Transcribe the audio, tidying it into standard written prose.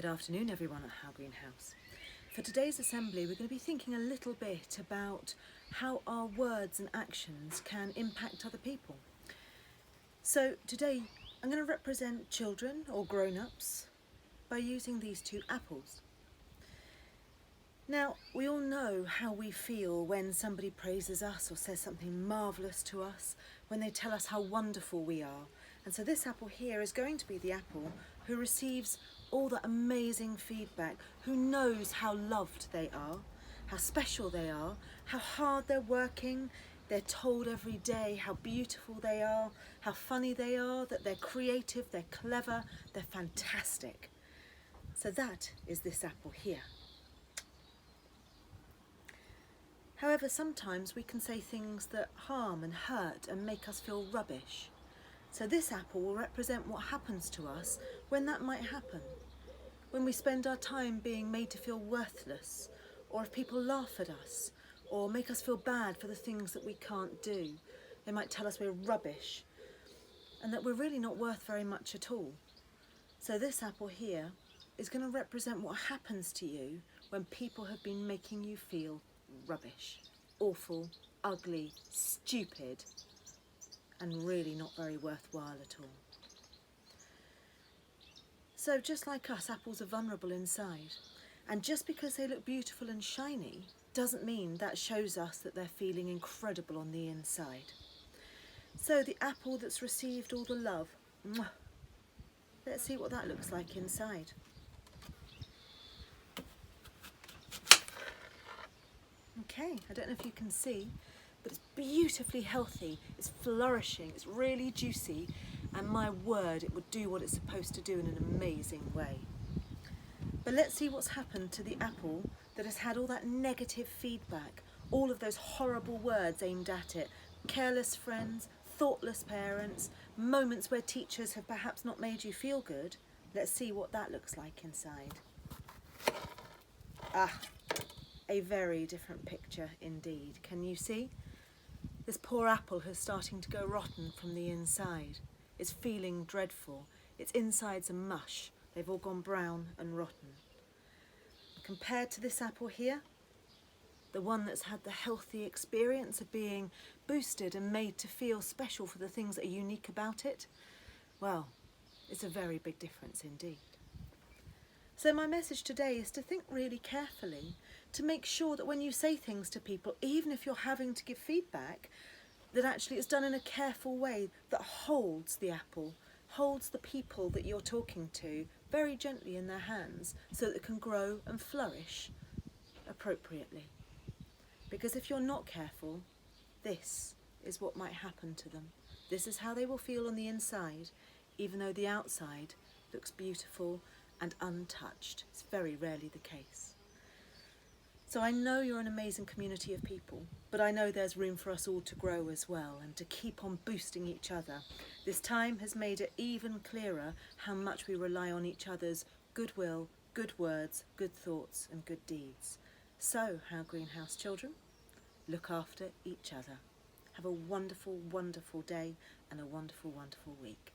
Good afternoon everyone at How Greenhouse. For today's assembly we're going to be thinking a little bit about how our words and actions can impact other people. So today I'm going to represent children or grown-ups by using these two apples. Now we all know how we feel when somebody praises us or says something marvellous to us, when they tell us how wonderful we are. And so this apple here is going to be the apple who receives all that amazing feedback, who knows how loved they are, how special they are, how hard they're working. They're told every day how beautiful they are, how funny they are, that they're creative, they're clever, they're fantastic. So that is this apple here. However, sometimes we can say things that harm and hurt and make us feel rubbish. So this apple will represent what happens to us when that might happen. When we spend our time being made to feel worthless, or if people laugh at us, or make us feel bad for the things that we can't do. They might tell us we're rubbish, and that we're really not worth very much at all. So this apple here is going to represent what happens to you when people have been making you feel rubbish, awful, ugly, stupid, and really not very worthwhile at all. So just like us, apples are vulnerable inside, and just because they look beautiful and shiny doesn't mean that shows us that they're feeling incredible on the inside. So the apple that's received all the love, let's see what that looks like inside. Okay, I don't know if you can see, but it's beautifully healthy, it's flourishing, it's really juicy, and my word, it would do what it's supposed to do in an amazing way. But let's see what's happened to the apple that has had all that negative feedback, all of those horrible words aimed at it, careless friends, thoughtless parents, moments where teachers have perhaps not made you feel good. Let's see what that looks like inside. A very different picture indeed. Can you see? This poor apple is starting to go rotten from the inside. It's feeling dreadful. Its insides are mush. They've all gone brown and rotten. Compared to this apple here, the one that's had the healthy experience of being boosted and made to feel special for the things that are unique about it, well, it's a very big difference indeed. So my message today is to think really carefully, to make sure that when you say things to people, even if you're having to give feedback, that actually it's done in a careful way that holds the apple, holds the people that you're talking to very gently in their hands so that it can grow and flourish appropriately. Because if you're not careful, this is what might happen to them. This is how they will feel on the inside, even though the outside looks beautiful and untouched. It's very rarely the case. So I know you're an amazing community of people, but I know there's room for us all to grow as well and to keep on boosting each other. This time has made it even clearer how much we rely on each other's goodwill, good words, good thoughts and good deeds. So, How Greenhouse children, look after each other. Have a wonderful, wonderful day and a wonderful, wonderful week.